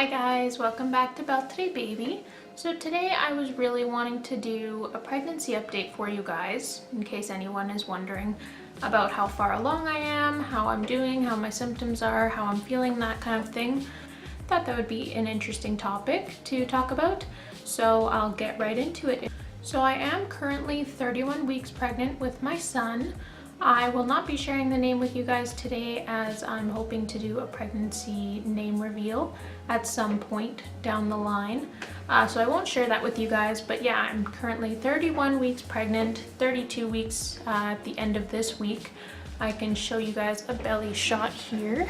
Hi guys, welcome back to Birthday Baby. So today I was really wanting to do a pregnancy update for you guys, in case anyone is wondering about how far along I am, how I'm doing, how my symptoms are, how I'm feeling, that kind of thing. Thought that would be an interesting topic to talk about, so I'll get right into it. So I am currently 31 weeks pregnant with my son. I will not be sharing the name with you guys today as I'm hoping to do a pregnancy name reveal at some point down the line. So I won't share that with you guys, but yeah, I'm currently 31 weeks pregnant, 32 weeks at the end of this week. I can show you guys a belly shot here.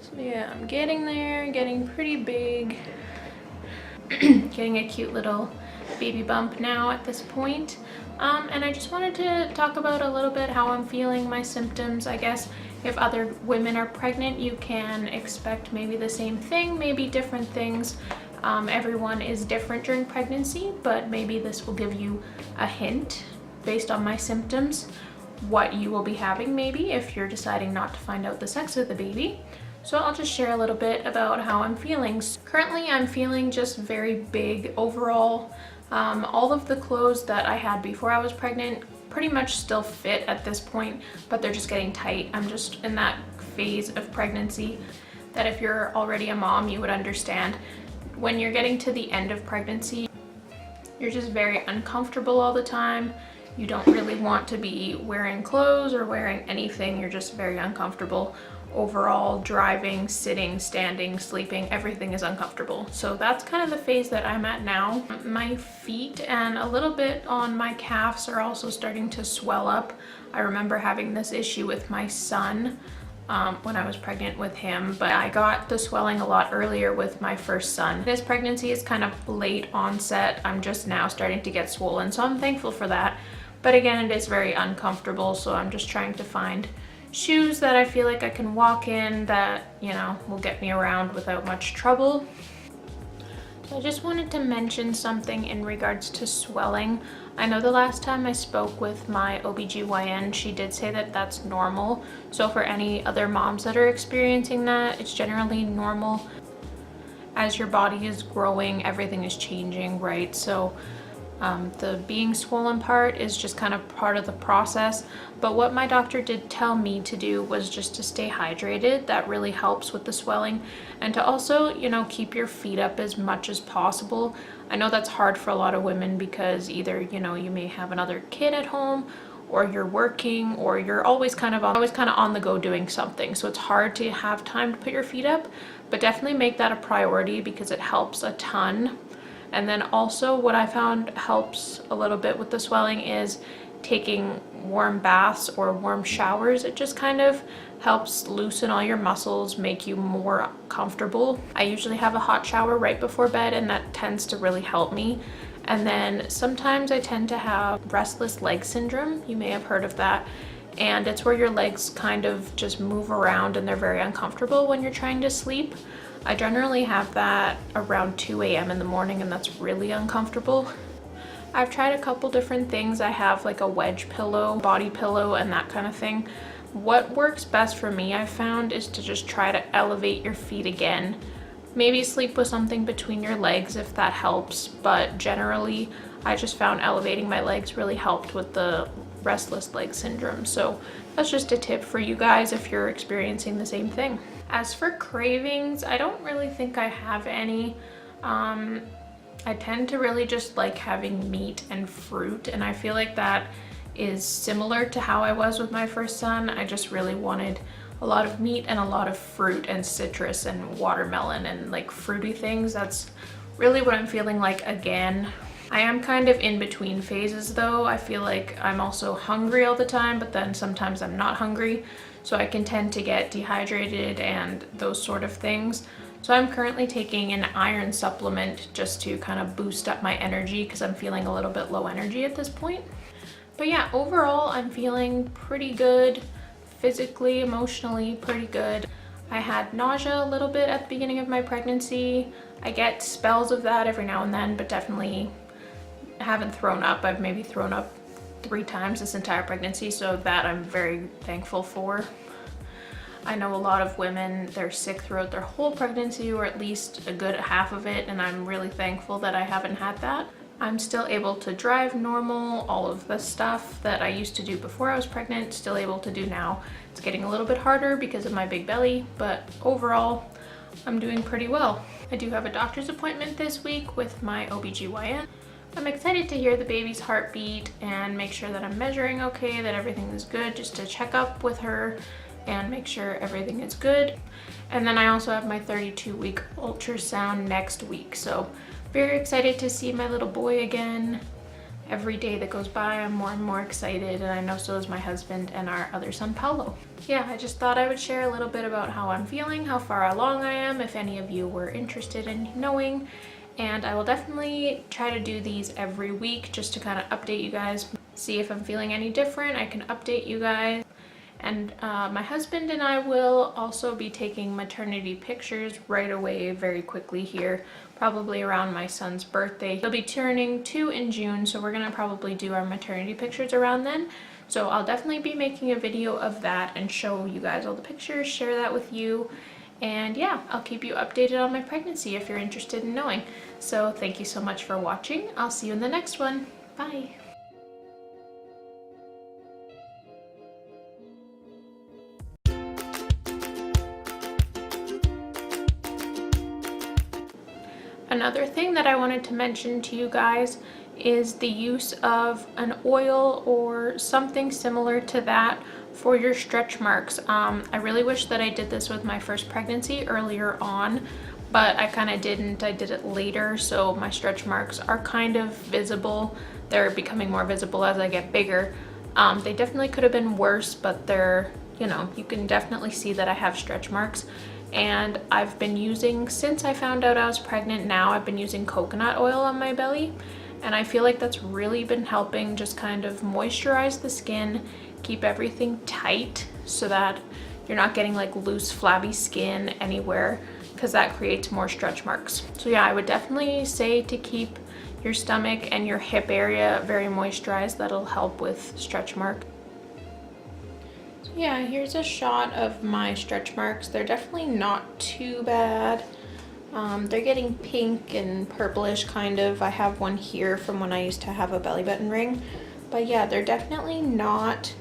So yeah, I'm getting there, getting pretty big, getting a cute little baby bump now at this point. And I just wanted to talk about a little bit how I'm feeling, my symptoms. I guess if other women are pregnant, you can expect maybe the same thing, maybe different things. Everyone is different during pregnancy, but maybe this will give you a hint based on my symptoms, what you will be having maybe if you're deciding not to find out the sex of the baby. So I'll just share a little bit about how I'm feeling. Currently, I'm feeling just very big overall. All of the clothes that I had before I was pregnant pretty much still fit at this point, but they're just getting tight. I'm just in that phase of pregnancy that if you're already a mom, you would understand. When you're getting to the end of pregnancy, you're just very uncomfortable all the time. You don't really want to be wearing clothes or wearing anything. You're just very uncomfortable. Overall, driving, sitting, standing, sleeping, everything is uncomfortable. So that's kind of the phase that I'm at now. My feet and a little bit on my calves are also starting to swell up. I remember having this issue with my son when I was pregnant with him, but I got the swelling a lot earlier with my first son. This pregnancy is kind of late onset. I'm just now starting to get swollen, so I'm thankful for that. But again, it is very uncomfortable, so I'm just trying to find shoes that I feel like I can walk in that, you know, will get me around without much trouble. So I just wanted to mention something in regards to swelling. I know the last time I spoke with my OBGYN, she did say that that's normal. So for any other moms that are experiencing that, it's generally normal. As your body is growing, everything is changing, right? So the being swollen part is just kind of part of the process. But what my doctor did tell me to do was just to stay hydrated. That really helps with the swelling. And to also, you know, keep your feet up as much as possible. I know that's hard for a lot of women because either, you know, you may have another kid at home, or you're working, or you're always kind of on the go doing something. So it's hard to have time to put your feet up, but definitely make that a priority because it helps a ton. And then also what I found helps a little bit with the swelling is taking warm baths or warm showers. It just kind of helps loosen all your muscles, make you more comfortable. I usually have a hot shower right before bed, and that tends to really help me. And then sometimes I tend to have restless leg syndrome. You may have heard of that. And it's where your legs kind of just move around and they're very uncomfortable when you're trying to sleep. I generally have that around 2 a.m. in the morning, and that's really uncomfortable. I've tried a couple different things. I have like a wedge pillow, body pillow, and that kind of thing. What works best for me, I've found, is to just try to elevate your feet again. Maybe sleep with something between your legs if that helps, but generally I just found elevating my legs really helped with the restless leg syndrome. So that's just a tip for you guys if you're experiencing the same thing. As for cravings, I don't really think I have any. I tend to really just like having meat and fruit, and I feel like that is similar to how I was with my first son. I just really wanted a lot of meat and a lot of fruit and citrus and watermelon and like fruity things. That's really what I'm feeling like again. I am kind of in between phases though. I feel like I'm also hungry all the time, but then sometimes I'm not hungry. So I can tend to get dehydrated and those sort of things. So I'm currently taking an iron supplement just to kind of boost up my energy because I'm feeling a little bit low energy at this point. But yeah, overall I'm feeling pretty good, physically, emotionally pretty good. I had nausea a little bit at the beginning of my pregnancy. I get spells of that every now and then, but definitely haven't thrown up. I've maybe thrown up 3 times this entire pregnancy, so that I'm very thankful for. I know a lot of women, they're sick throughout their whole pregnancy or at least a good half of it, and I'm really thankful that I haven't had that. I'm still able to drive normal, all of the stuff that I used to do before I was pregnant, still able to do now. It's getting a little bit harder because of my big belly, but overall, I'm doing pretty well. I do have a doctor's appointment this week with my OBGYN. I'm excited to hear the baby's heartbeat and make sure that I'm measuring okay, that everything is good, just to check up with her and make sure everything is good. And then I also have my 32-week ultrasound next week. So very excited to see my little boy again. Every day that goes by, I'm more and more excited, and I know so is my husband and our other son, Paolo. Yeah, I just thought I would share a little bit about how I'm feeling, how far along I am, if any of you were interested in knowing. And I will definitely try to do these every week just to kind of update you guys, see if I'm feeling any different. I can update you guys. And my husband and I will also be taking maternity pictures right away, very quickly here, probably around my son's birthday. He'll be turning 2 in June, so we're gonna probably do our maternity pictures around then. So I'll definitely be making a video of that and show you guys all the pictures, share that with you. And yeah, I'll keep you updated on my pregnancy if you're interested in knowing. So thank you so much for watching. I'll see you in the next one. Bye. Another thing that I wanted to mention to you guys is the use of an oil or something similar to that for your stretch marks. I really wish that I did this with my first pregnancy earlier on, but I kind of didn't. I did it later, so my stretch marks are kind of visible. They're becoming more visible as I get bigger. They definitely could have been worse, but they're, you know, you can definitely see that I have stretch marks. And I've been using, since I found out I was pregnant now, I've been using coconut oil on my belly. And I feel like that's really been helping just kind of moisturize the skin, keep everything tight so that you're not getting like loose, flabby skin anywhere, because that creates more stretch marks. So yeah, I would definitely say to keep your stomach and your hip area very moisturized. That'll help with stretch mark. Yeah, here's a shot of my stretch marks. They're definitely not too bad. They're getting pink and purplish kind of. I have one here from when I used to have a belly button ring. But yeah, they're definitely not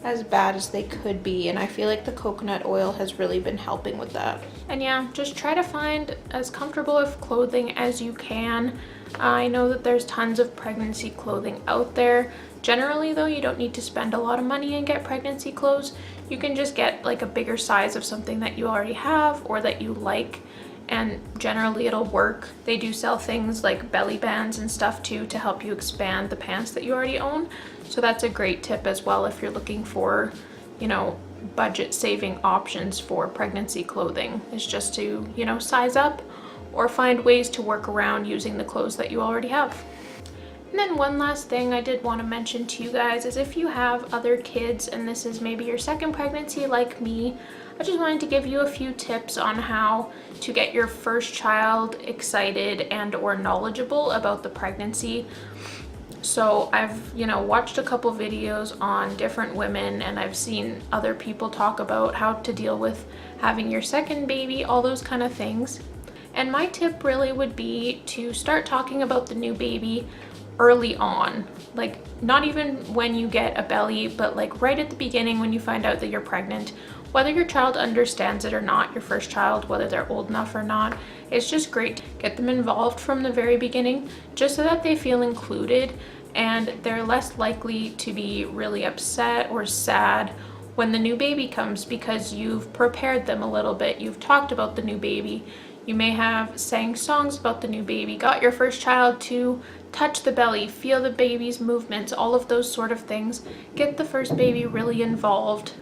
as bad as they could be, and I feel like the coconut oil has really been helping with that. And yeah, just try to find as comfortable of clothing as you can. I know that there's tons of pregnancy clothing out there. Generally though, you don't need to spend a lot of money and get pregnancy clothes. You can just get like a bigger size of something that you already have or that you like, and generally it'll work. They do sell things like belly bands and stuff too to help you expand the pants that you already own. So that's a great tip as well if you're looking for, you know, budget saving options for pregnancy clothing. It's just to, you know, size up or find ways to work around using the clothes that you already have. And then one last thing I did want to mention to you guys is if you have other kids and this is maybe your second pregnancy like me, I just wanted to give you a few tips on how to get your first child excited and or knowledgeable about the pregnancy. So I've, you know, watched a couple videos on different women, and I've seen other people talk about how to deal with having your second baby, all those kind of things. And my tip really would be to start talking about the new baby early on, like not even when you get a belly, but like right at the beginning when you find out that you're pregnant, whether your child understands it or not, your first child, whether they're old enough or not. It's just great to get them involved from the very beginning, just so that they feel included and they're less likely to be really upset or sad when the new baby comes, because you've prepared them a little bit. You've talked about the new baby. You may have sang songs about the new baby, got your first child to touch the belly, feel the baby's movements, all of those sort of things. Get the first baby really involved.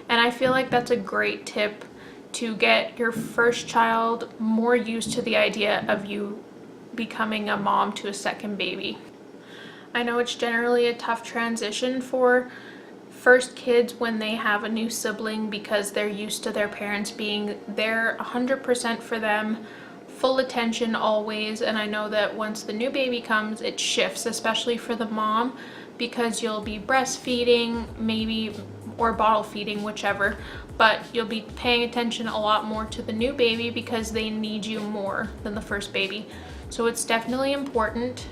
And I feel like that's a great tip to get your first child more used to the idea of you becoming a mom to a second baby. I know it's generally a tough transition for first kids when they have a new sibling, because they're used to their parents being there 100% for them, full attention always. And I know that once the new baby comes, it shifts, especially for the mom, because you'll be breastfeeding, maybe or bottle feeding, whichever, but you'll be paying attention a lot more to the new baby because they need you more than the first baby. So it's definitely important.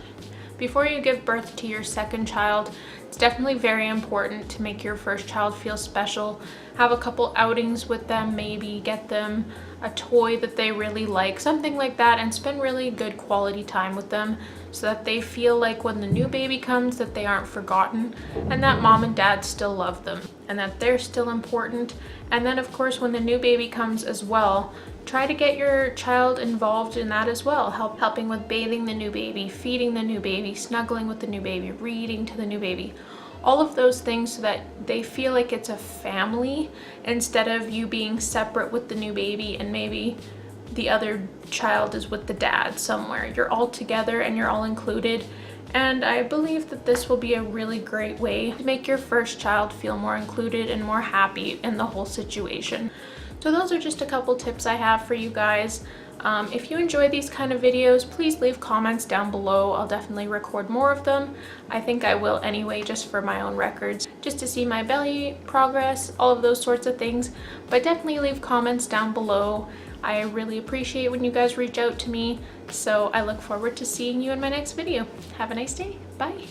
Before you give birth to your second child, it's definitely very important to make your first child feel special. Have a couple outings with them, maybe get them a toy that they really like, something like that, and spend really good quality time with them so that they feel like when the new baby comes that they aren't forgotten and that mom and dad still love them and that they're still important. And then of course when the new baby comes as well, try to get your child involved in that as well, helping with bathing the new baby, feeding the new baby, snuggling with the new baby, reading to the new baby. All of those things so that they feel like it's a family instead of you being separate with the new baby and maybe the other child is with the dad somewhere. You're all together and you're all included. And I believe that this will be a really great way to make your first child feel more included and more happy in the whole situation. So those are just a couple tips I have for you guys. If you enjoy these kind of videos, please leave comments down below. I'll definitely record more of them. I think I will anyway, just for my own records, just to see my belly progress, all of those sorts of things. But definitely leave comments down below. I really appreciate when you guys reach out to me. So I look forward to seeing you in my next video. Have a nice day. Bye.